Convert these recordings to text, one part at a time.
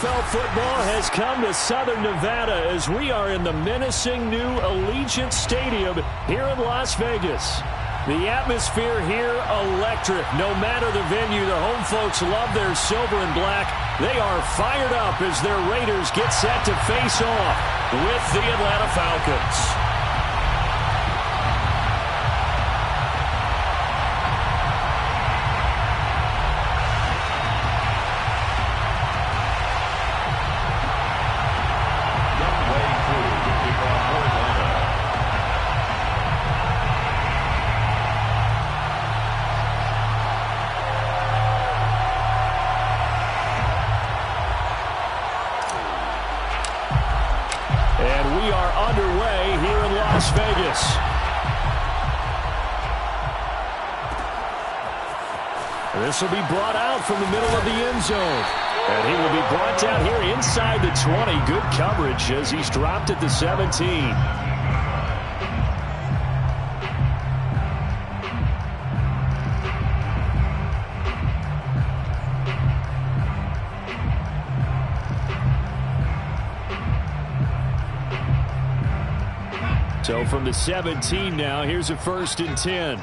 NFL football has come to Southern Nevada as we are in the menacing new Allegiant Stadium here in Las Vegas. The atmosphere here, electric. No matter the venue, the home folks love their silver and black. They are fired up as their Raiders get set to face off with the Atlanta Falcons. This will be brought out from the middle of the end zone. And he will be brought down here inside the 20. Good coverage as he's dropped at the 17. So from the 17 now, here's a 1st and 10.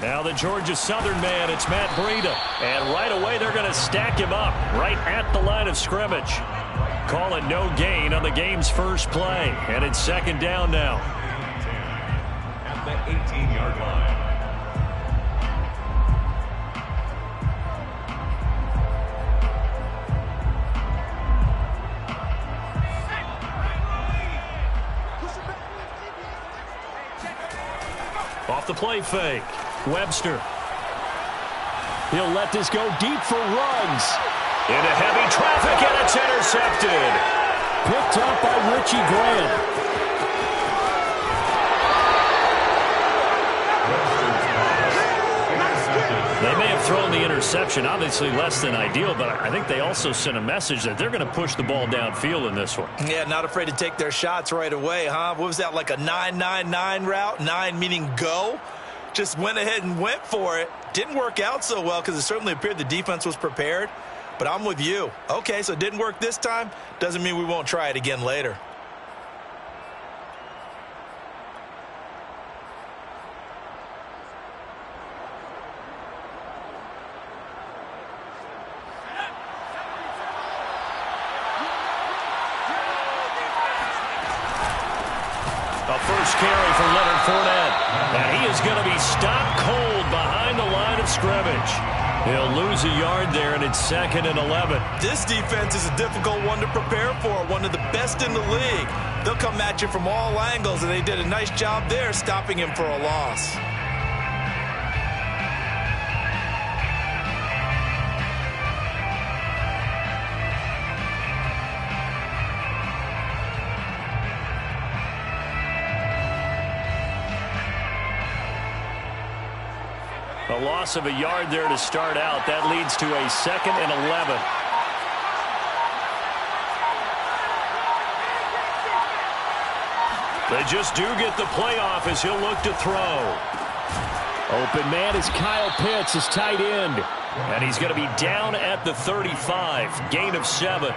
Now the Georgia Southern man, it's Matt Breida. And right away they're going to stack him up right at the line of scrimmage. Call it no gain on the game's first play. And it's 2nd down now. At the 18-yard line. Off the play fake. Webster. He'll let this go deep for runs. Into heavy traffic, and it's intercepted. Picked up by Richie Grant. They may have thrown the interception, obviously less than ideal, but I think they also sent a message that they're going to push the ball downfield in this one. Yeah, not afraid to take their shots right away, huh? What was that, like a 9-9-9 route? 9 meaning go? Just went ahead and went for it. Didn't work out so well because it certainly appeared the defense was prepared. But I'm with you. Okay, so it didn't work this time. Doesn't mean we won't try it again later. A first carry for Leonard Fournette. And he is going to be stopped cold behind the line of scrimmage. He'll lose a yard there, and it's 2nd and 11. This defense is a difficult one to prepare for, one of the best in the league. They'll come at you from all angles, and they did a nice job there stopping him for a loss. A loss of a yard there to start out. That leads to a 2nd and 11. They just do get the playoff as he'll look to throw. Open man is Kyle Pitts, his tight end. And he's going to be down at the 35. Gain of 7.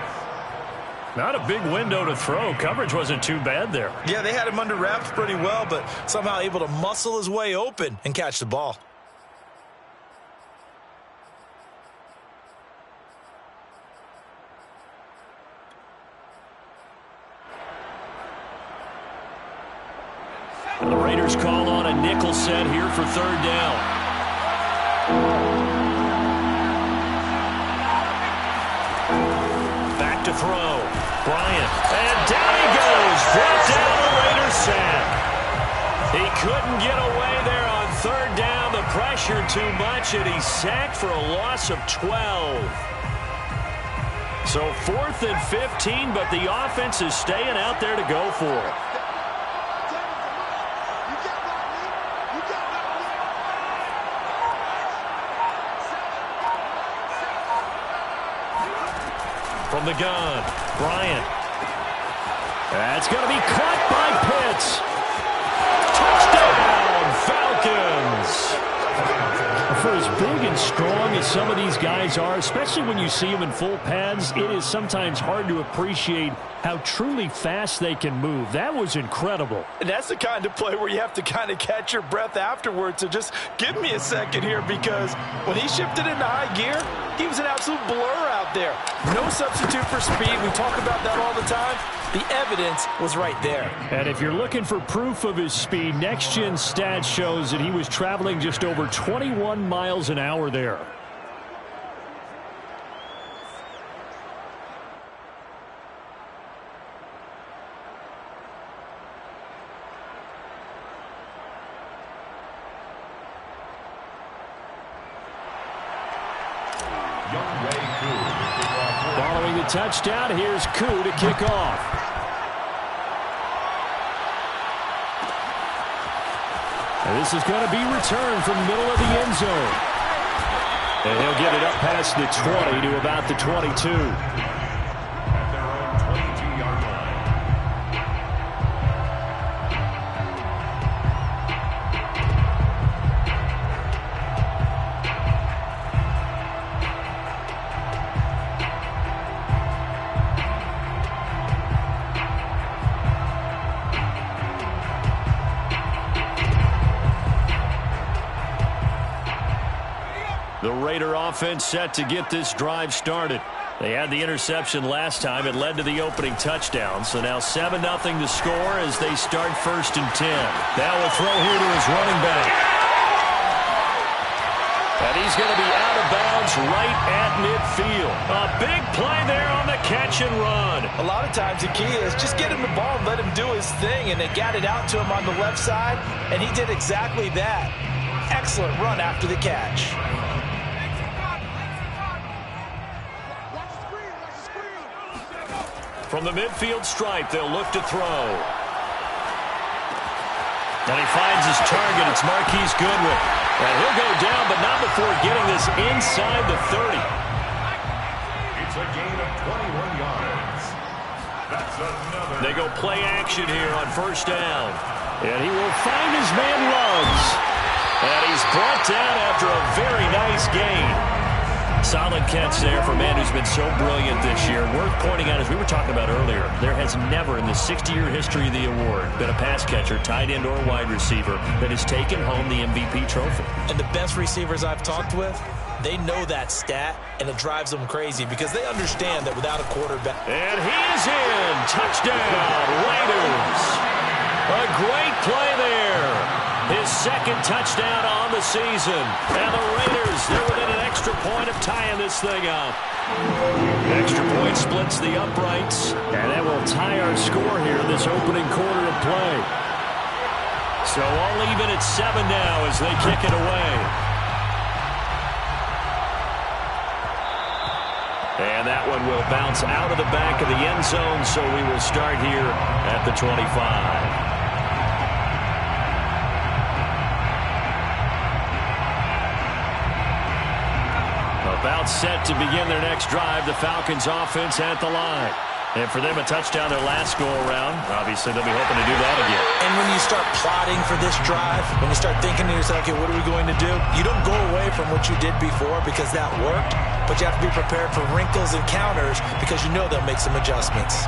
Not a big window to throw. Coverage wasn't too bad there. Yeah, they had him under wraps pretty well, but somehow able to muscle his way open and catch the ball. The Raiders call on a nickel set here for 3rd down. Back to throw. Bryant. And down he goes. Brought down the Raiders sack. He couldn't get away there on 3rd down. The pressure too much, and he's sacked for a loss of 12. So 4th and 15, but the offense is staying out there to go for it. From the gun, Bryant. That's going to be caught by Pitts. For as big and strong as some of these guys are, especially when you see them in full pads, it is sometimes hard to appreciate how truly fast they can move. That was incredible. And that's the kind of play where you have to kind of catch your breath afterwards. So just give me a second here, because when he shifted into high gear, he was an absolute blur out there. No substitute for speed. We talk about that all the time. The evidence was right there. And if you're looking for proof of his speed, Next Gen Stats shows that he was traveling just over 21 miles an hour there. Following the touchdown, here's Koo to kick off. And this is going to be returned from the middle of the end zone. And he'll get it up past the 20 to about the 22. The Raider offense set to get this drive started. They had the interception last time. It led to the opening touchdown. So now 7-0 to score as they start 1st and 10. Now a throw here to his running back. And he's going to be out of bounds right at midfield. A big play there on the catch and run. A lot of times the key is just get him the ball and let him do his thing. And they got it out to him on the left side. And he did exactly that. Excellent run after the catch. From the midfield stripe, they'll look to throw. And he finds his target. It's Marquise Goodwin. And he'll go down, but not before getting this inside the 30. It's a gain of 21 yards. That's another. They go play action here on 1st down. And he will find his man Ruggs. And he's brought down after a very nice gain. Solid catch there for a man who's been so brilliant this year. Worth pointing out, as we were talking about earlier, there has never in the 60-year history of the award been a pass catcher, tight end, or wide receiver that has taken home the MVP trophy. And the best receivers I've talked with, they know that stat, and it drives them crazy because they understand that without a quarterback. And he is in. Touchdown, Raiders. A great play there. His 2nd touchdown on the season. And the Raiders, they're within an extra point of tying this thing up. Extra point splits the uprights. And that will tie our score here in this opening quarter of play. So all even at 7 now as they kick it away. And that one will bounce out of the back of the end zone, so we will start here at the 25. About set to begin their next drive, the Falcons offense at the line. And for them, a touchdown their last go-around. Obviously, they'll be hoping to do that again. And when you start plotting for this drive, when you start thinking to yourself, okay, what are we going to do? You don't go away from what you did before because that worked, but you have to be prepared for wrinkles and counters because you know they'll make some adjustments.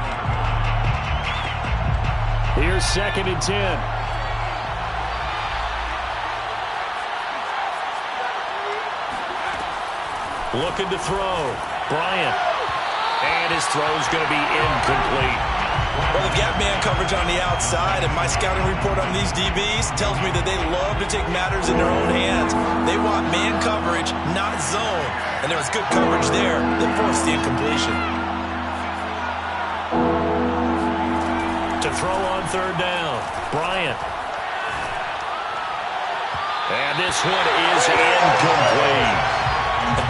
Here's 2nd and 10. Looking to throw. Bryant. And his throw's going to be incomplete. Well, they've got man coverage on the outside, and my scouting report on these DBs tells me that they love to take matters in their own hands. They want man coverage, not zone. And there was good coverage there that forced the incompletion. To throw on 3rd down. Bryant. And this one is incomplete.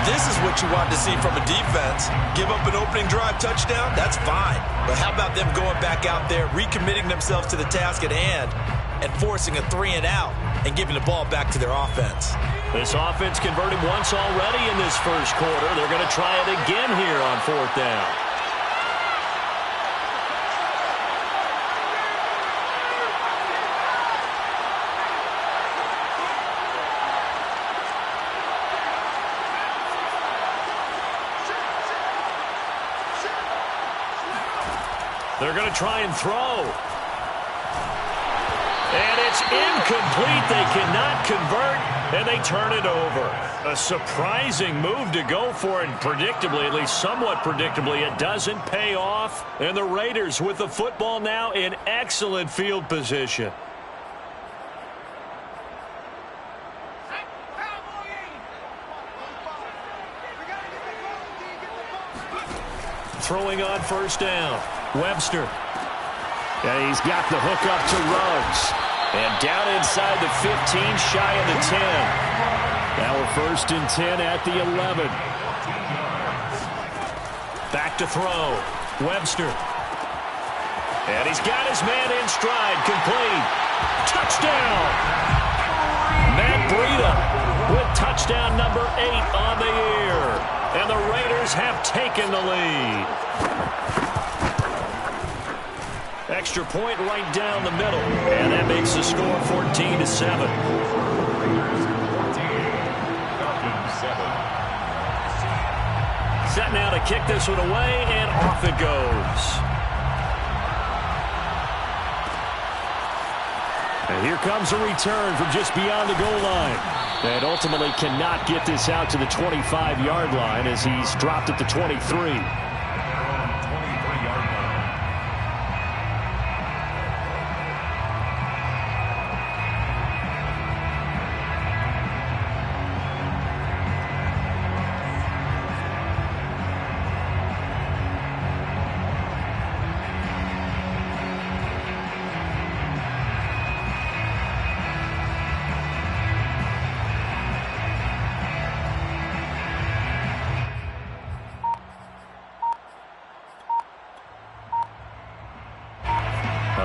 This is what you want to see from a defense. Give up an opening drive touchdown, that's fine. But how about them going back out there, recommitting themselves to the task at hand, and forcing a 3-and-out and giving the ball back to their offense. This offense converted once already in this 1st quarter. They're going to try it again here on 4th down. They're going to try and throw. And it's incomplete. They cannot convert, and they turn it over. A surprising move to go for it. Predictably, at least somewhat predictably, it doesn't pay off. And the Raiders with the football now in excellent field position. Throwing on first down. Webster. And he's got the hook up to Ruggs. And down inside the 15, shy of the 10. Now we're first and 10 at the 11. Back to throw. Webster. And he's got his man in stride. Complete. Touchdown. Matt Breida with touchdown number 8 on the year. And the Raiders have taken the lead. Extra point right down the middle. And that makes the score 14-7. Set now to kick this one away, and off it goes. And here comes a return from just beyond the goal line. And ultimately cannot get this out to the 25-yard line as he's dropped at the 23.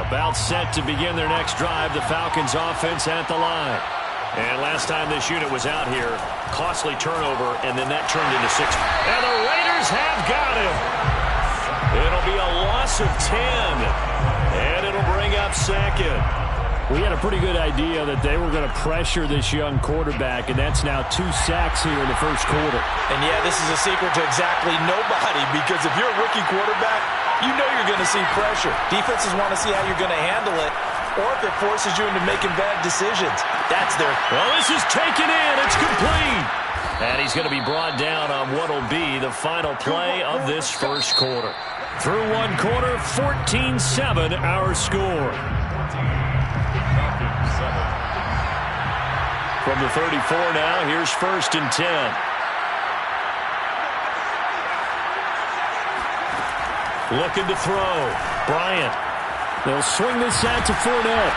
About set to begin their next drive, the Falcons offense at the line. And last time this unit was out here, costly turnover, and then that turned into 6. And the Raiders have got him. It'll be a loss of 10. And it'll bring up second. We had a pretty good idea that they were going to pressure this young quarterback, and that's now 2 sacks here in the first quarter. And yeah, this is a secret to exactly nobody, because if you're a rookie quarterback, you know you're going to see pressure. Defenses want to see how you're going to handle it, or if it forces you into making bad decisions. That's their... Well, this is taken in. It's complete. And he's going to be brought down on what will be the final play of this first quarter. Through one quarter, 14-7 our score. From the 34 now, here's first and 10. Looking to throw. Bryant. They'll swing this out to Fournette.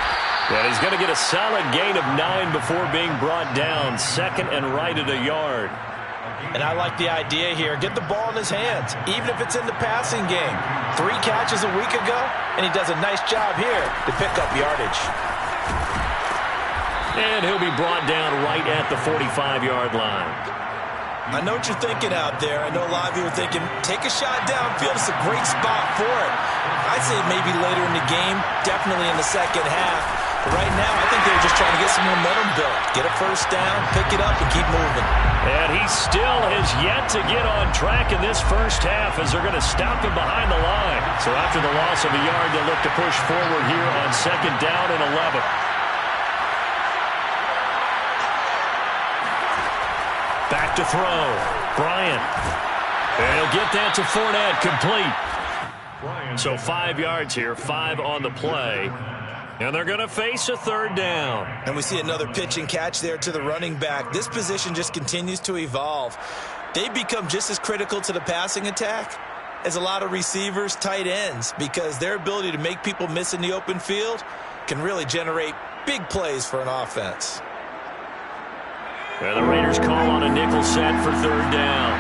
And he's going to get a solid gain of 9 before being brought down. Second and right at a yard. And I like the idea here. Get the ball in his hands, even if it's in the passing game. 3 catches a week ago, and he does a nice job here to pick up yardage. And he'll be brought down right at the 45-yard line. I know what you're thinking out there. I know a lot of you are thinking, take a shot downfield. It's a great spot for it. I'd say maybe later in the game, definitely in the second half. But right now, I think they're just trying to get some momentum built. Get a first down, pick it up, and keep moving. And he still has yet to get on track in this first half as they're going to stop him behind the line. So after the loss of a yard, they'll look to push forward here on second down and 11. Back to throw. Bryant. And he'll get that to Fournette, complete. So 5 yards here, 5 on the play. And they're going to face a third down. And we see another pitch and catch there to the running back. This position just continues to evolve. They become just as critical to the passing attack as a lot of receivers, tight ends, because their ability to make people miss in the open field can really generate big plays for an offense. Well, the Raiders call on a nickel set for third down.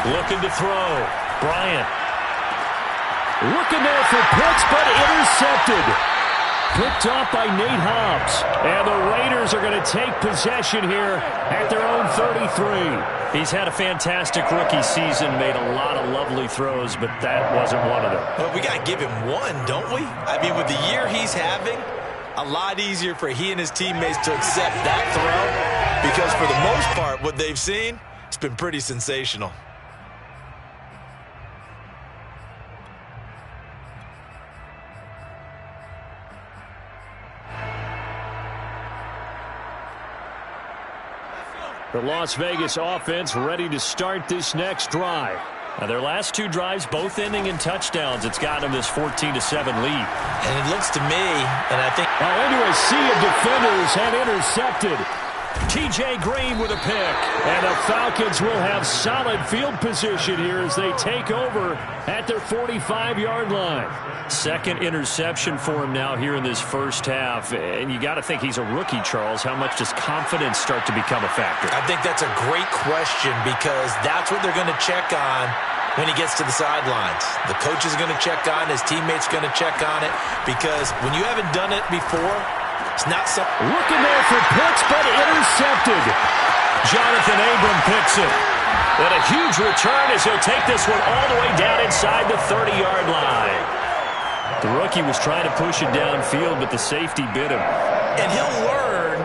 Looking to throw. Bryant. Looking there for Pitts, but intercepted. Picked off by Nate Hobbs. And the Raiders are going to take possession here at their own 33. He's had a fantastic rookie season, made a lot of lovely throws, but that wasn't one of them. Well, we got to give him one, don't we? I mean, with the year he's having, a lot easier for he and his teammates to accept that throw because for the most part, what they've seen, it's been pretty sensational. The Las Vegas offense ready to start this next drive. Now their last two drives both ending in touchdowns. It's got them this 14-7 lead. And it looks to me, and I think... Well, into a sea of defenders and intercepted. T.J. Green with a pick. And the Falcons will have solid field position here as they take over at their 45-yard line. Second interception for him now here in this first half. And you got to think he's a rookie, Charles. How much does confidence start to become a factor? I think that's a great question because that's what they're going to check on when he gets to the sidelines. The coach is going to check on, his teammates going to check on it, because when you haven't done it before, it's not something. Looking there for picks, but intercepted. Jonathan Abram picks it. And a huge return as he'll take this one all the way down inside the 30-yard line. The rookie was trying to push it downfield, but the safety bit him. And he'll learn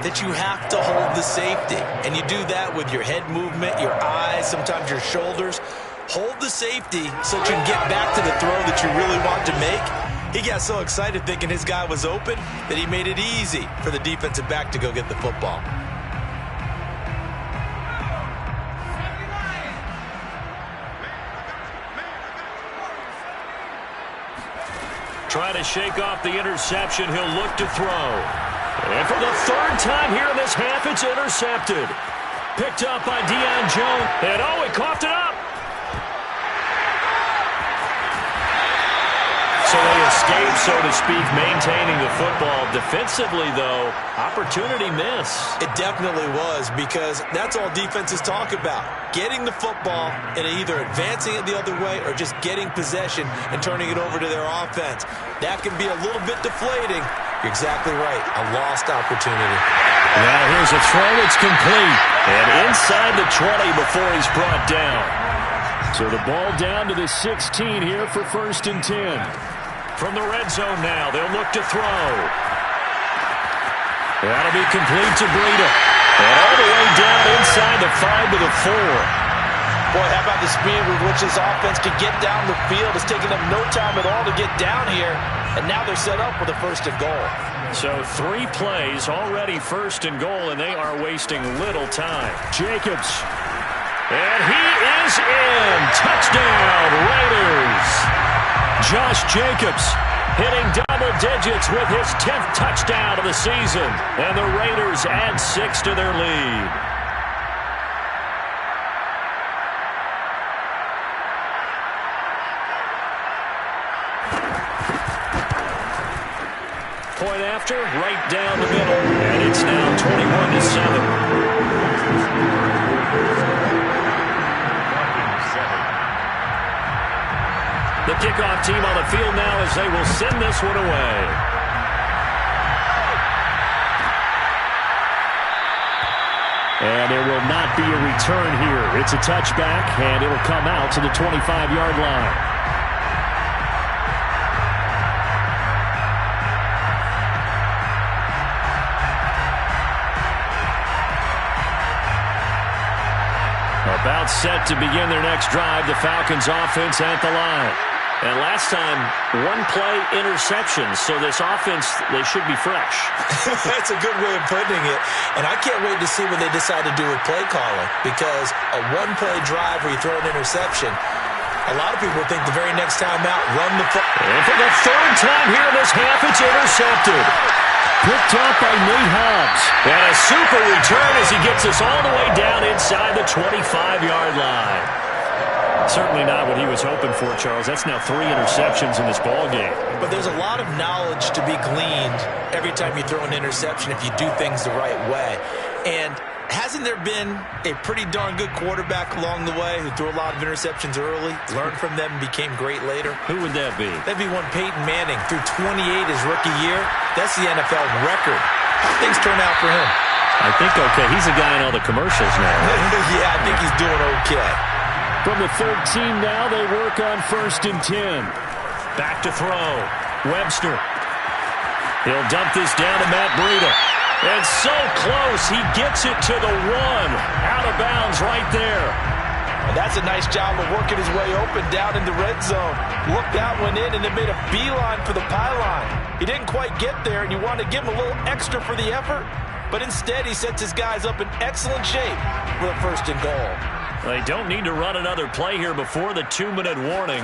that you have to hold the safety. And you do that with your head movement, your eyes, sometimes your shoulders. Hold the safety so that you can get back to the throw that you really want to make. He got so excited thinking his guy was open that he made it easy for the defensive back to go get the football. Trying to shake off the interception. He'll look to throw. And for the third time here in this half, it's intercepted. Picked up by Deion Jones. And oh, he coughed it up. So they escape, so to speak, maintaining the football. Defensively, though, opportunity miss. It definitely was, because that's all defenses talk about. Getting the football and either advancing it the other way or just getting possession and turning it over to their offense. That can be a little bit deflating. You're exactly right. A lost opportunity. Now here's a throw. It's complete. And inside the 20 before he's brought down. So the ball down to the 16 here for 1st and 10. From the red zone now, they'll look to throw. That'll be complete to Breida. And all the way down inside the 5 to the 4. Boy, how about the speed with which this offense can get down the field? It's taken them no time at all to get down here. And now they're set up with a 1st and goal. So 3 plays already 1st and goal, and they are wasting little time. Jacobs. And he is in. Touchdown, Raiders. Josh Jacobs hitting double digits with his 10th touchdown of the season. And the Raiders add 6 to their lead. Point after, right down the middle. And it's now 21-7. The kickoff team on the field now as they will send this one away. And there will not be a return here. It's a touchback, and it'll come out to the 25-yard line. About set to begin their next drive, the Falcons offense at the line. And last time, 1-play interception, so this offense, they should be fresh. That's a good way of putting it. And I can't wait to see what they decide to do with play calling, because a 1-play drive where you throw an interception, a lot of people think the very next time out, run the play. And for the 3rd time here in this half, it's intercepted. Picked up by Nate Hobbs. And a super return as he gets us all the way down inside the 25-yard line. Certainly not what he was hoping for, Charles. That's now 3 interceptions in this ballgame. But there's a lot of knowledge to be gleaned every time you throw an interception if you do things the right way. And hasn't there been a pretty darn good quarterback along the way who threw a lot of interceptions early, learned from them, and became great later? Who would that be? That'd be one Peyton Manning. Threw 28 his rookie year. That's the NFL record. How things turn out for him? I think okay. He's a guy in all the commercials now. Yeah, I think he's doing okay. From the 13 now, they work on 1st and 10. Back to throw. Webster. He'll dump this down to Matt Breida. And so close, he gets it to the 1. Out of bounds right there. And that's a nice job of working his way open down in the red zone. Looked out, went in, and then made a beeline for the pylon. He didn't quite get there, and you want to give him a little extra for the effort, but instead he sets his guys up in excellent shape for the 1st and goal. They don't need to run another play here before the 2-minute warning.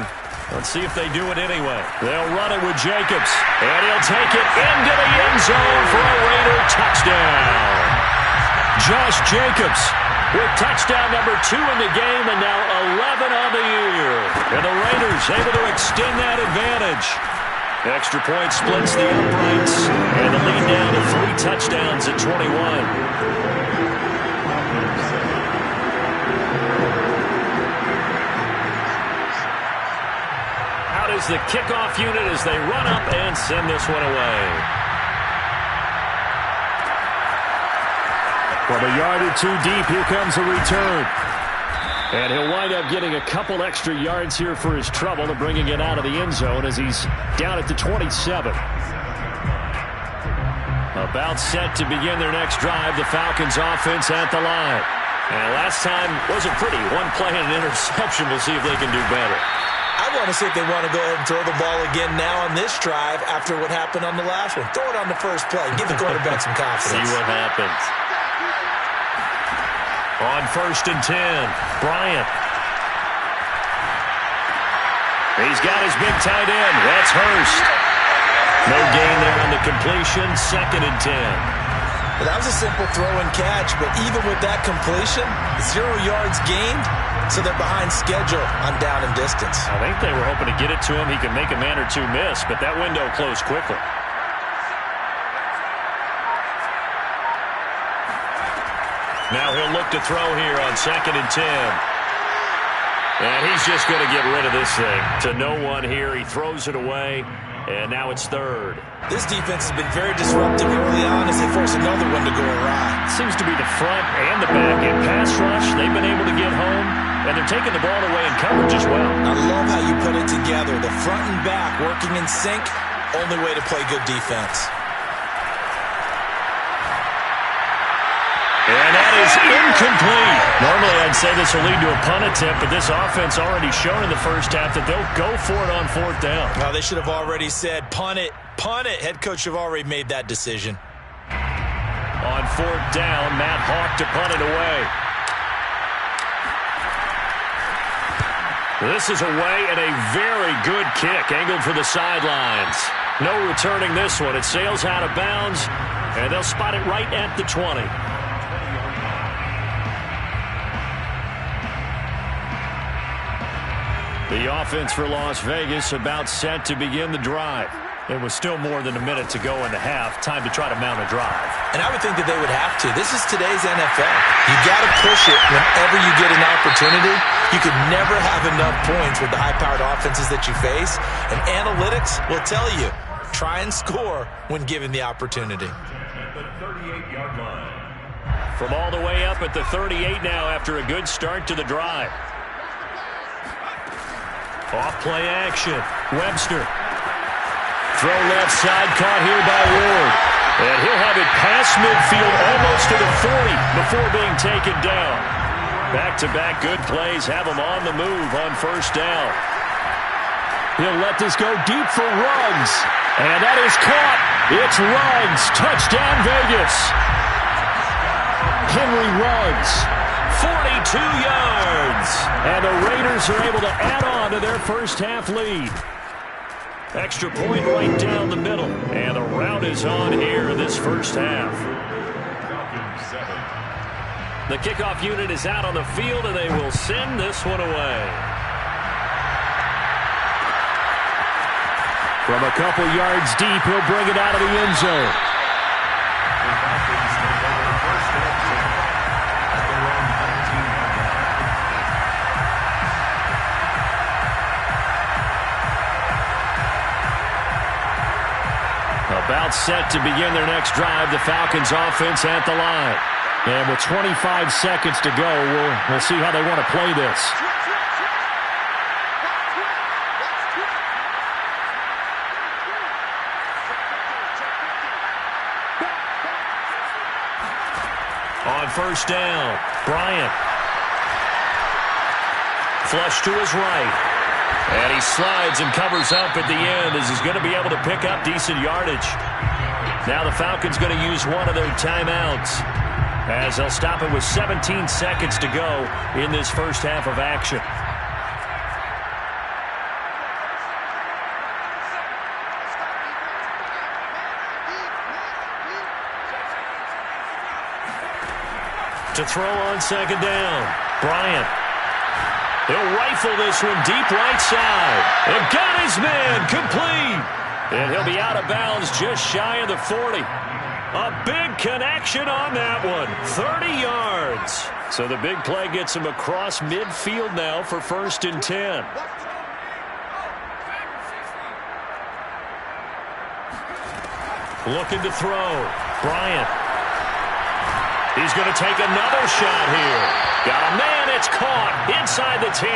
Let's see if they do it anyway. They'll run it with Jacobs, and he'll take it into the end zone for a Raider touchdown. Josh Jacobs with touchdown number 2 in the game, and now 11 on the year. And the Raiders able to extend that advantage. Extra point splits the uprights, and the lead down to 3 touchdowns at 21. Is the kickoff unit as they run up and send this one away. From a yard or 2 deep, here comes a return. And he'll wind up getting a couple extra yards here for his trouble and bringing it out of the end zone as he's down at the 27. About set to begin their next drive, the Falcons offense at the line. And last time wasn't pretty. 1 play and an interception. We'll see if they can do better. I want to see if they want to go ahead and throw the ball again now on this drive after what happened on the last one. Throw it on the first play. Give the quarterback some confidence. See what happens. On 1st and 10, Bryant. He's got his big tight end. That's Hurst. No gain there on the completion. 2nd and 10. Well, that was a simple throw and catch, but even with that completion, 0 yards gained, so they're behind schedule on down and distance. I think they were hoping to get it to him. He could make a man or 2 miss, but that window closed quickly. Now he'll look to throw here on 2nd and 10. And he's just going to get rid of this thing. To no one here. He throws it away, and now it's 3rd. This defense has been very disruptive early on as they force another one to go awry. Seems to be the front and the back end pass rush. They've been able to get home, and they're taking the ball away in coverage as well. I love how you put it together. The front and back working in sync. Only way to play good defense. And that is incomplete. Normally I'd say this will lead to a punt attempt, but this offense already shown in the first half that they'll go for it on 4th down. Well, they should have already said, punt it, punt it. Head coach have already made that decision. On 4th down, Matt Hawk to punt it away. This is away and a very good kick, angled for the sidelines. No returning this one. It sails out of bounds, and they'll spot it right at the 20. The offense for Las Vegas about set to begin the drive. It was still more than a minute to go in the half. Time to try to mount a drive. And I would think that they would have to. This is today's NFL. You got to push it whenever you get an opportunity. You could never have enough points with the high-powered offenses that you face. And analytics will tell you, try and score when given the opportunity. The 38-yard line. From all the way up at the 38 now after a good start to the drive. Off play action. Webster. Throw left side, caught here by Ward. And he'll have it past midfield almost to the 40 before being taken down. Back-to-back good plays have him on the move on 1st down. He'll let this go deep for Ruggs. And that is caught. It's Ruggs. Touchdown Vegas. Henry Ruggs. 42 yards. And the Raiders are able to add on to their first half lead. Extra point right down the middle. And the rout is on here in this first half. The kickoff unit is out on the field, and they will send this one away. From a couple yards deep, he'll bring it out of the end zone. About set to begin their next drive, the Falcons offense at the line. And with 25 seconds to go, we'll see how they want to play this. On first down, Bryant. Flush to his right. And he slides and covers up at the end as he's going to be able to pick up decent yardage. Now the Falcons going to use one of their timeouts as they'll stop it with 17 seconds to go in this first half of action. To throw on second down, Bryant. He'll rifle this one deep right side. And got his man complete. And he'll be out of bounds just shy of the 40. A big connection on that one. 30 yards. So the big play gets him across midfield now for 1st and 10. Looking to throw. Bryant. He's going to take another shot here. Got a man, it's caught inside the 10.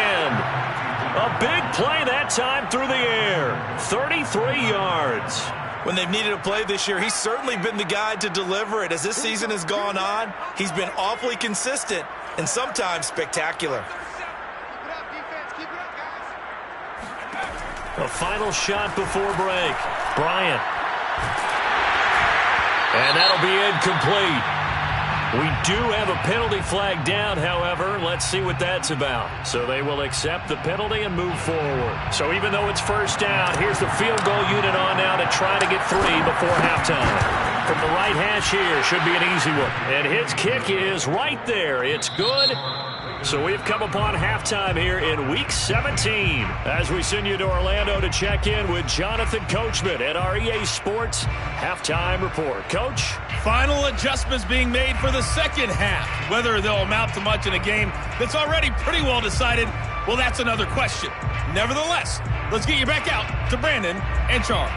A big play that time through the air. 33 yards. When they've needed a play this year, he's certainly been the guy to deliver it. As this season has gone on, he's been awfully consistent and sometimes spectacular. A final shot before break. Bryant. And that'll be incomplete. We do have a penalty flag down, however. Let's see what that's about. So they will accept the penalty and move forward. So even though it's first down, here's the field goal unit on now to try to get 3 before halftime. From the right hash here, should be an easy one. And his kick is right there. It's good. So we've come upon halftime here in Week 17 as we send you to Orlando to check in with Jonathan Coachman at our EA Sports Halftime Report. Coach? Final adjustments being made for the second half. Whether they'll amount to much in a game that's already pretty well decided, well, that's another question. Nevertheless, let's get you back out to Brandon and Charles.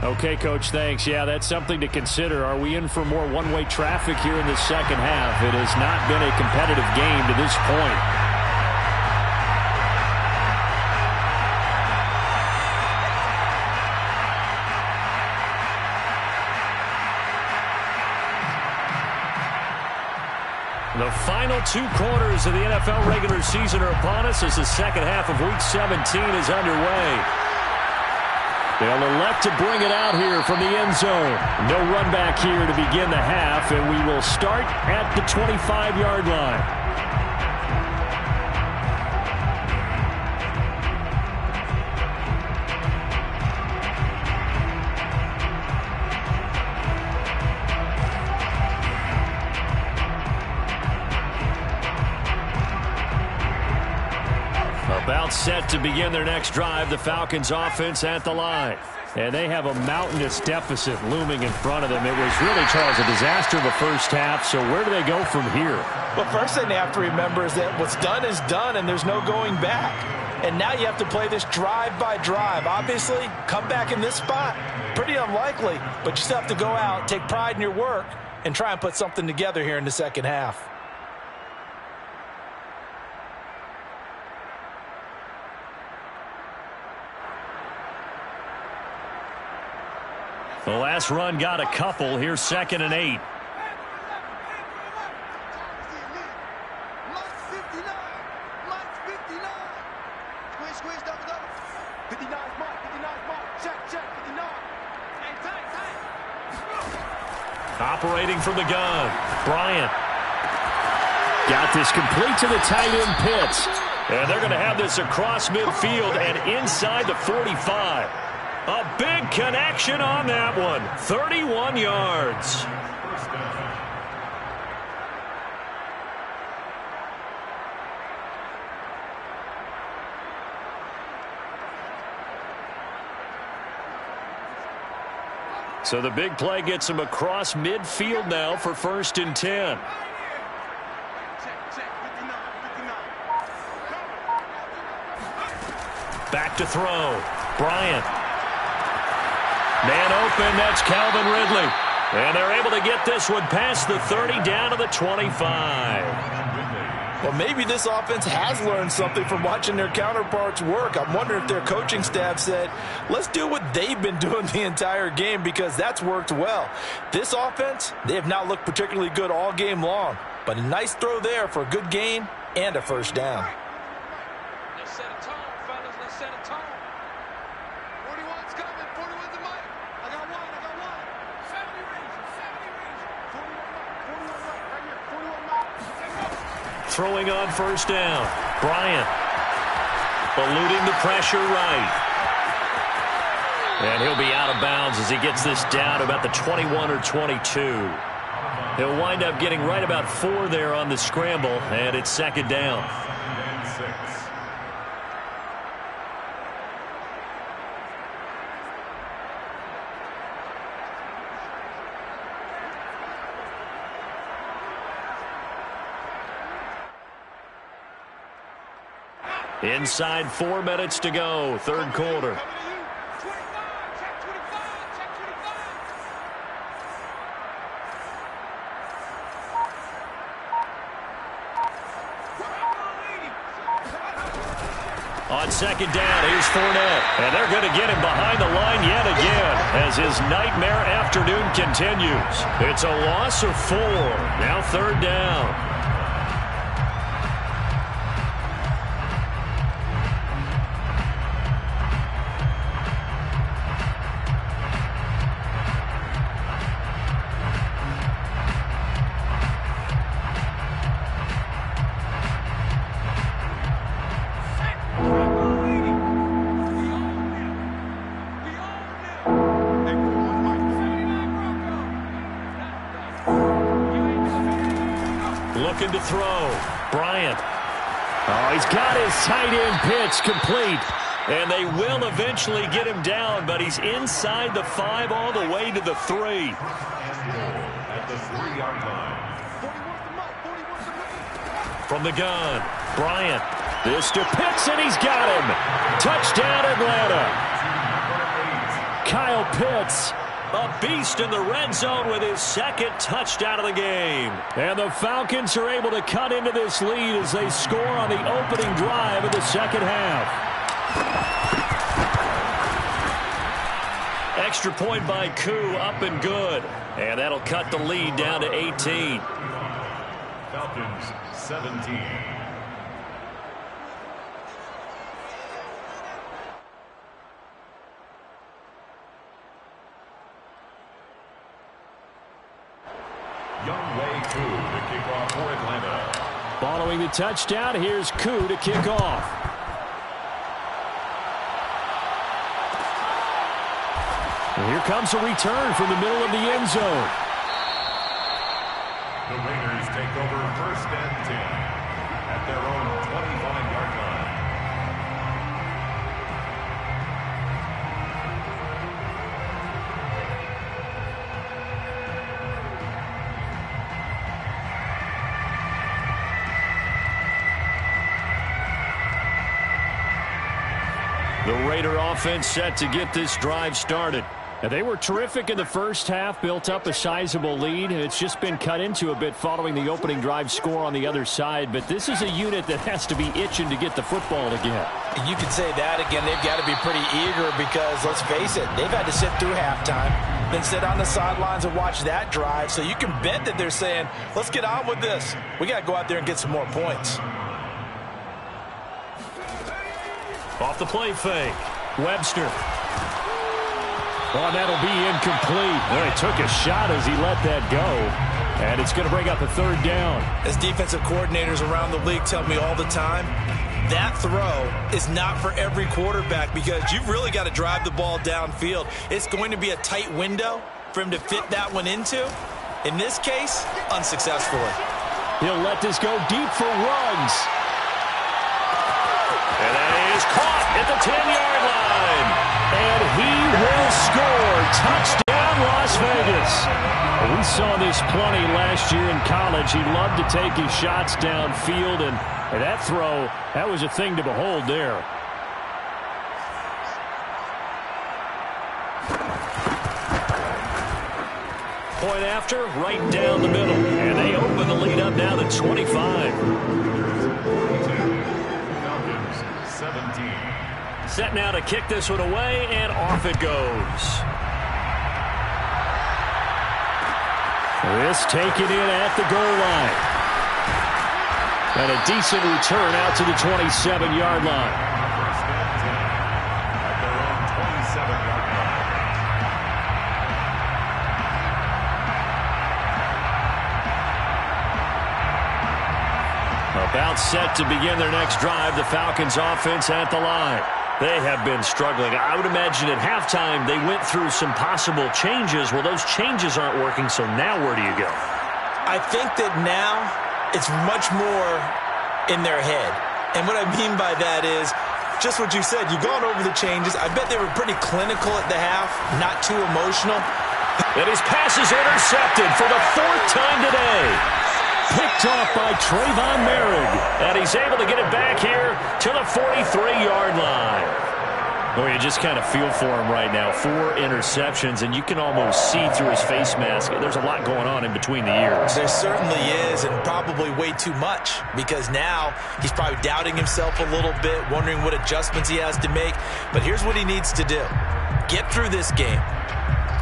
Okay, Coach, thanks. Yeah, that's something to consider. Are we in for more one-way traffic here in the second half? It has not been a competitive game to this point. The final 2 quarters of the NFL regular season are upon us as the second half of Week 17 is underway. They'll elect to bring it out here from the end zone. No run back here to begin the half, and we will start at the 25-yard line. About set to begin their next drive, the Falcons offense at the line. And they have a mountainous deficit looming in front of them. It was really, Charles, a disaster of the first half. So where do they go from here? Well, first thing they have to remember is that what's done is done and there's no going back. And now you have to play this drive by drive. Obviously, come back in this spot, pretty unlikely. But you still have to go out, take pride in your work, and try and put something together here in the second half. The last run got a couple. Here's 2nd and 8. Operating from the gun, Bryant. Got this complete to the tight end Pitts. And they're going to have this across midfield and inside the 45. A big connection on that one. 31 yards. So the big play gets him across midfield now for 1st and 10. Back to throw. Bryant. Man open, that's Calvin Ridley. And they're able to get this one past the 30 down to the 25. Well, maybe this offense has learned something from watching their counterparts work. I'm wondering if their coaching staff said, let's do what they've been doing the entire game, because that's worked well. This offense, they have not looked particularly good all game long, but a nice throw there for a good gain and a first down. Let's set a tone, fellas. Let's set a tone. 41's coming. 41's the mic. I got one. 70 range. 41 right here. 41 Throwing on first down. Bryant eluding the pressure right. And he'll be out of bounds as he gets this down about the 21 or 22. He'll wind up getting right about 4 there on the scramble, and it's second down. Inside 4 minutes to go, third quarter. On second down, here's Fournette. And they're going to get him behind the line yet again as his nightmare afternoon continues. It's a loss of 4. Now third down. Looking to throw. Bryant. Oh, he's got his tight end pitch complete. And they will eventually get him down, but he's inside the 5 all the way to the 3. At the 3-yard line. From the gun, Bryant. This to Pitts, and he's got him. Touchdown, Atlanta. Kyle Pitts, a beast in the red zone with his second touchdown of the game. And the Falcons are able to cut into this lead as they score on the opening drive of the second half. Extra point by Koo, up and good. And that'll cut the lead down to 18. Falcons 17. Younghoe Koo to kick off for Atlanta. Following the touchdown, here's Koo to kick off. And here comes a return from the middle of the end zone. The Raiders take over first and 10 at their own 25-yard line. The Raider offense set to get this drive started. And they were terrific in the first half, built up a sizable lead, and it's just been cut into a bit following the opening drive score on the other side. But this is a unit that has to be itching to get the football again. You could say that again. They've got to be pretty eager because, let's face it, they've had to sit through halftime, then sit on the sidelines and watch that drive. So you can bet that they're saying, let's get on with this. We got to go out there and get some more points. Off the play fake, Webster. Oh, that'll be incomplete. Well, he took a shot as he let that go. And it's going to bring up a third down. As defensive coordinators around the league tell me all the time, that throw is not for every quarterback because you've really got to drive the ball downfield. It's going to be a tight window for him to fit that one into. In this case, unsuccessfully. He'll let this go deep for Ruggs. And that is caught at the 10-yard line. And he will score. Touchdown, Las Vegas. We saw this plenty last year in college. He loved to take his shots downfield, and that throw, that was a thing to behold there. point after, right down the middle. And they open the lead up now to 25. Falcons 17. Set now to kick this one away, and off it goes. This taken in at the goal line. And a decent return out to the 27-yard line. First and 10 at their own 27-yard line. About set to begin their next drive, the Falcons offense at the line. They have been struggling. I would imagine at halftime they went through some possible changes. Well, those changes aren't working, so now where do you go? I think that now it's much more in their head. And what I mean by that is just what you said. You've gone over the changes. I bet they were pretty clinical at the half, not too emotional. And his pass is intercepted for the 4th time today. Picked off by Trayvon Merrick. And he's able to get it back here to the 43-yard line. Well, you just kind of feel for him right now. 4 interceptions, and you can almost see through his face mask. There's a lot going on in between the ears. There certainly is, and probably way too much, because now he's probably doubting himself a little bit, wondering what adjustments he has to make. But here's what he needs to do. Get through this game.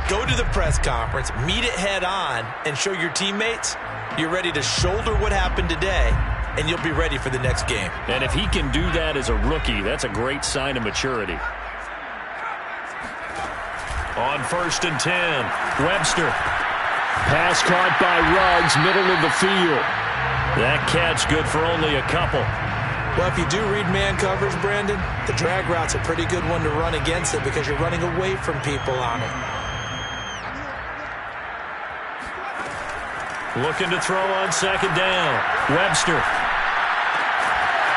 Go to the press conference, meet it head on, and show your teammates you're ready to shoulder what happened today, and you'll be ready for the next game. And if he can do that as a rookie, that's a great sign of maturity. On 1st and 10, Webster. Pass caught by Ruggs, middle of the field. That catch good for only a couple. Well, if you do read man coverage, Brandon, the drag route's a pretty good one to run against it because you're running away from people on it. Looking to throw on 2nd down. Webster.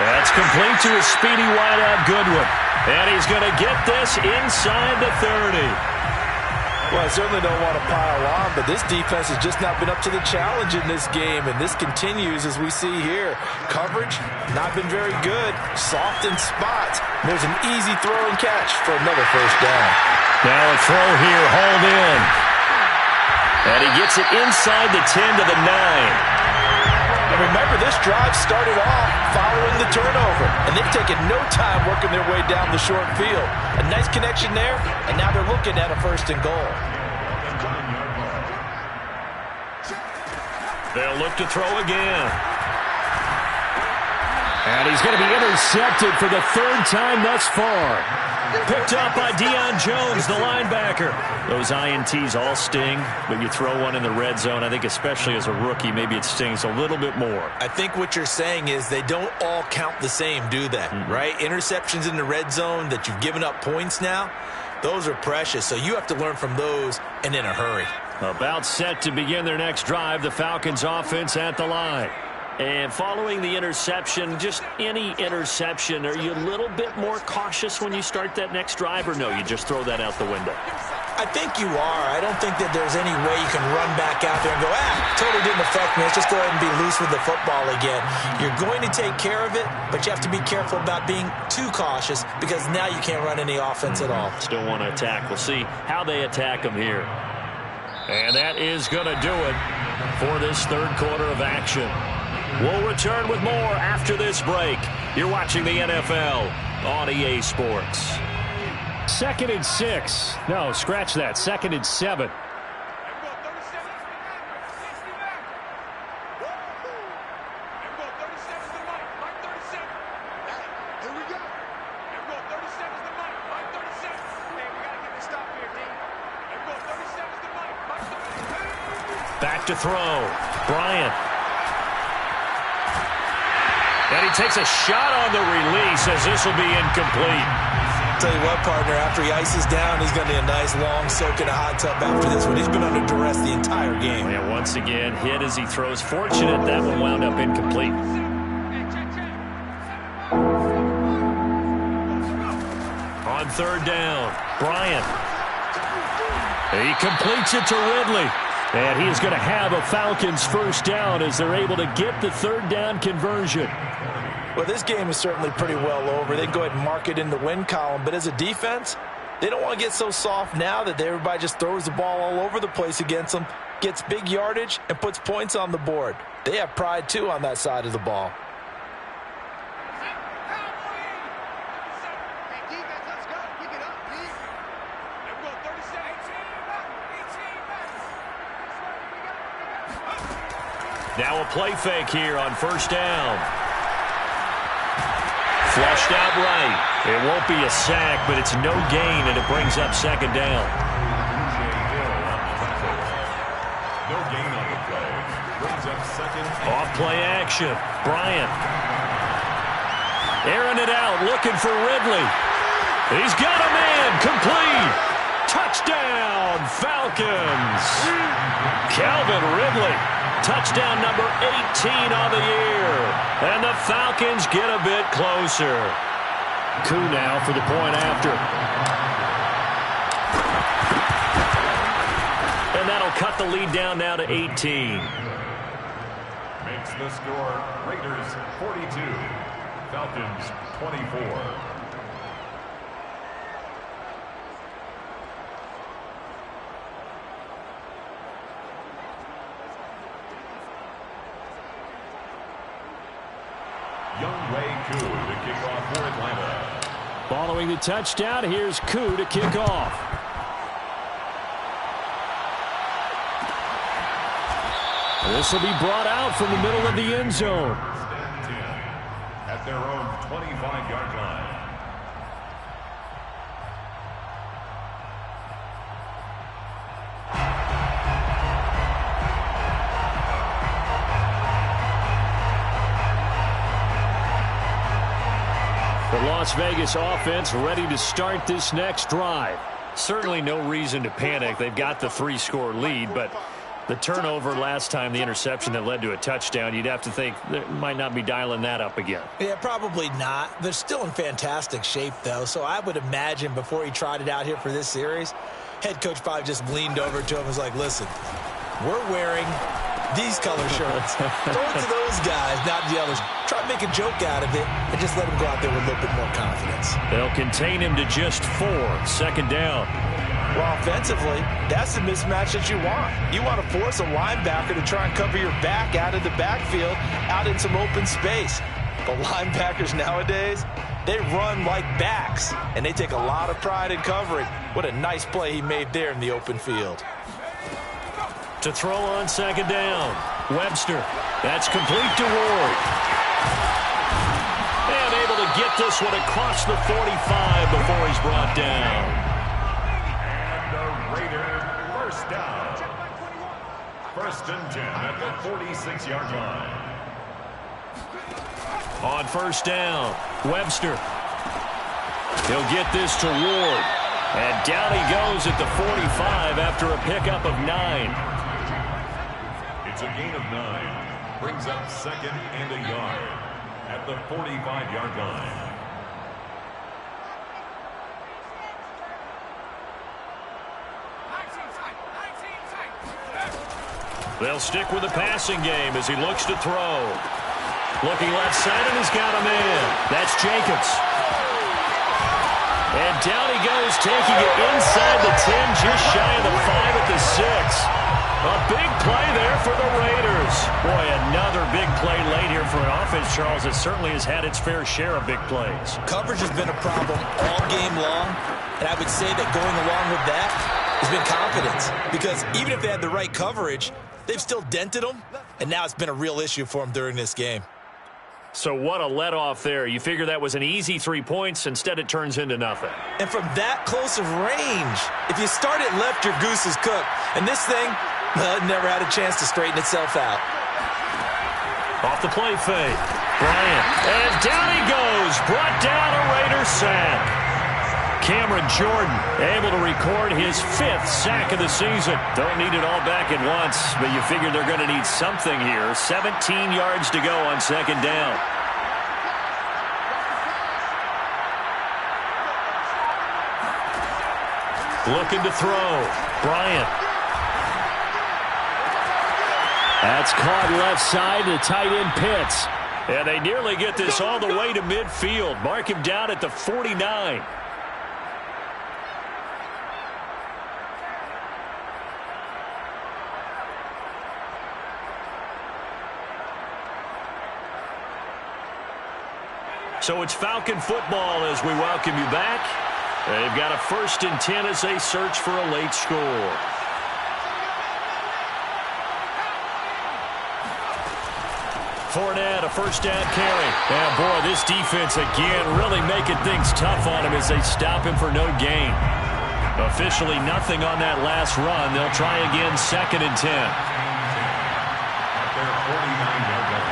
That's complete to his speedy wideout Goodwin. And he's going to get this inside the 30. Well, I certainly don't want to pile on, but this defense has just not been up to the challenge in this game, and this continues as we see here. Coverage, not been very good. Soft in spots. There's an easy throw and catch for another 1st down. Now a throw here, hauled in. And he gets it inside the 10 to the 9. And remember, this drive started off following the turnover, and they've taken no time working their way down the short field. A nice connection there, and now they're looking at a 1st and goal. They'll look to throw again. And he's going to be intercepted for the 3rd time thus far. Picked up by Deion Jones, the linebacker. Those INTs all sting, but you throw one in the red zone, I think especially as a rookie, maybe it stings a little bit more. I think what you're saying is they don't all count the same, do they? Right? Interceptions in the red zone that you've given up points now, those are precious. So you have to learn from those and in a hurry. About set to begin their next drive, the Falcons offense at the line. And following the interception, just any interception, are you a little bit more cautious when you start that next drive, or no, you just throw that out the window? I think you are. I don't think that there's any way you can run back out there and go, totally didn't affect me. Let's just go ahead and be loose with the football again. You're going to take care of it, but you have to be careful about being too cautious because now you can't run any offense at all. Still want to attack. We'll see how they attack them here. And that is going to do it for this 3rd quarter of action. We'll return with more after this break. You're watching the NFL on EA Sports. 2nd and 6. No, scratch that. 2nd and 7. Back to throw. Bryant. And he takes a shot on the release as this will be incomplete. Tell you what, partner, after he ices down, he's going to be a nice long soak in a hot tub after this one. He's been under duress the entire game. Yeah, once again, hit as he throws. Fortunate that one wound up incomplete. On 3rd down, Bryant. He completes it to Ridley. And he is going to have a Falcons 1st down as they're able to get the 3rd down conversion. Well, this game is certainly pretty well over. They can go ahead and mark it in the win column. But as a defense, they don't want to get so soft now that everybody just throws the ball all over the place against them. gets big yardage, and puts points on the board. They have pride, too, on that side of the ball. Now a play fake here on first down. Flushed out right. It won't be a sack, but it's no gain, and it brings up second down. No gain on the play. Brings up second. Off play action. Bryant. Airing it out, looking for Ridley. He's got a man. Complete. Touchdown, Falcons. Calvin Ridley. Touchdown number 18 on the year. And the Falcons get a bit closer. Coup now for the point after. And that'll cut the lead down now to 18. Makes the score Raiders 42, Falcons 24. Koo to kick off for Atlanta. Following the touchdown, here's Koo to kick off. This will be brought out from the middle of the end zone. First and 10 at their own 25-yard line. The Las Vegas offense ready to start this next drive. Certainly no reason to panic. They've got the 3-score lead, but the turnover last time, the interception that led to a touchdown, you'd have to think they might not be dialing that up again. Yeah, probably not. They're still in fantastic shape, though, so I would imagine before he tried it out here for this series, head coach probably just leaned over to him and was like, listen, we're wearing these color shirts. Throw it to those guys, not the others. Try to make a joke out of it and just let him go out there with a little bit more confidence. They'll contain him to just 4. Second down. Well, offensively, that's the mismatch that you want. You want to force a linebacker to try and cover your back out of the backfield, out in some open space. The linebackers nowadays, they run like backs, and they take a lot of pride in covering. What a nice play he made there in the open field. To throw on second down. Webster. That's complete to Ward. And able to get this one across the 45 before he's brought down. And the Raiders first down. First and 10 at the 46-yard line. On first down, Webster. He'll get this to Ward. And down he goes at the 45 after a pickup of 9. It's a gain of 9. Brings up second and a yard at the 45-yard line. They'll stick with the passing game as he looks to throw. Looking left side, and he's got a man. That's Jacobs. And down he goes, taking it inside the 10, just shy of the 5 at the 6. A big play there for the Raiders. Boy, another big play late here for an offense, Charles, that certainly has had its fair share of big plays. Coverage has been a problem all game long, and I would say that going along with that has been confidence. Because even if they had the right coverage, they've still dented them, and now it's been a real issue for them during this game. So what a let-off there. You figure that was an easy 3 points. Instead, it turns into nothing. And from that close of range, if you start it left, your goose is cooked. And this thing, well, it never had a chance to straighten itself out. Off the play fake. Bryant. And down he goes. Brought down a Raider sack. Cameron Jordan able to record his 5th sack of the season. Don't need it all back at once, but you figure they're going to need something here. 17 yards to go on second down. Looking to throw. Bryant. That's caught left side to tight end Pitts. And they nearly get this all the way to midfield. Mark him down at the 49. So it's Falcon football as we welcome you back. They've got a 1st and 10 as they search for a late score. Fournette, a 1st down carry. And boy, this defense again really making things tough on him as they stop him for no gain. Officially nothing on that last run. They'll try again 2nd and 10. At their 49-yard line.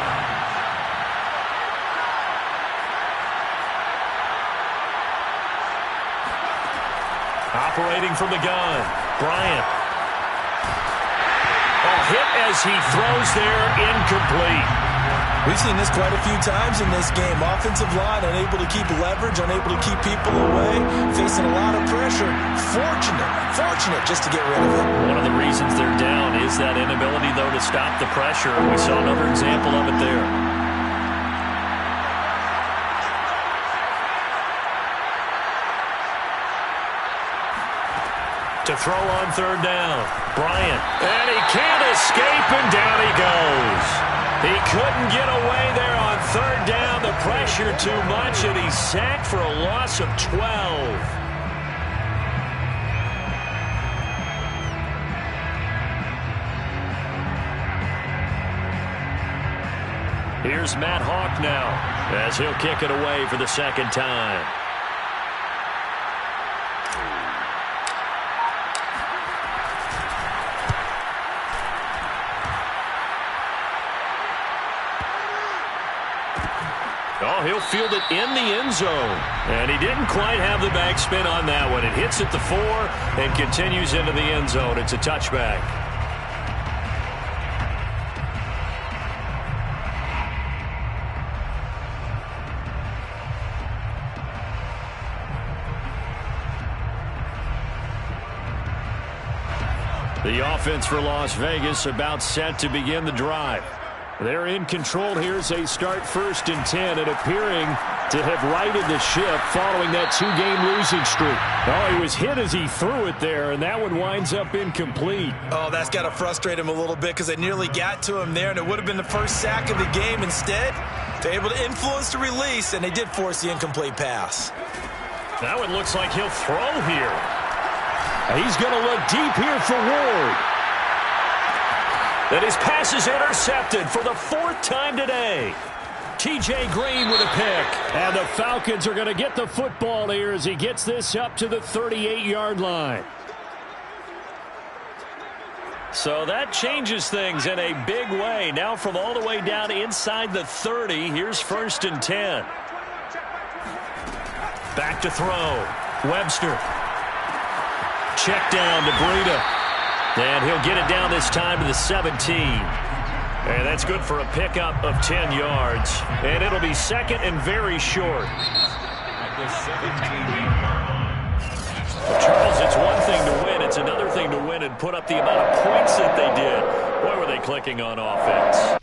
Operating from the gun, Bryant. A hit as he throws there, incomplete. We've seen this quite a few times in this game. Offensive line unable to keep leverage, unable to keep people away, facing a lot of pressure. Fortunate just to get rid of it. One of the reasons they're down is that inability, though, to stop the pressure. We saw another example of it there. To throw on 3rd down, Bryant. And he can't escape, and down he goes. He couldn't get away there on 3rd down. The pressure too much, and he's sacked for a loss of 12. Here's Matt Hawk now as he'll kick it away for the 2nd time. Oh, he'll field it in the end zone. And he didn't quite have the backspin on that one. It hits at the 4 and continues into the end zone. It's a touchback. The offense for Las Vegas about set to begin the drive. They're in control here as they start 1st and 10 and appearing to have righted the ship following that 2-game losing streak. Oh, he was hit as he threw it there, and that one winds up incomplete. Oh, that's got to frustrate him a little bit because they nearly got to him there, and it would have been the 1st sack of the game. Instead, they're able to influence the release, and they did force the incomplete pass. That one looks like he'll throw here. He's going to look deep here for Ward. And his pass is intercepted for the 4th time today. T.J. Green with a pick. And the Falcons are going to get the football here as he gets this up to the 38-yard line. So that changes things in a big way. Now from all the way down inside the 30, here's 1st and 10. Back to throw. Webster. Check down to Breida. And he'll get it down this time to the 17. And that's good for a pickup of 10 yards. And it'll be 2nd and very short. At the 17-yard line. Charles, it's one thing to win. It's another thing to win and put up the amount of points that they did. Boy, were they clicking on offense.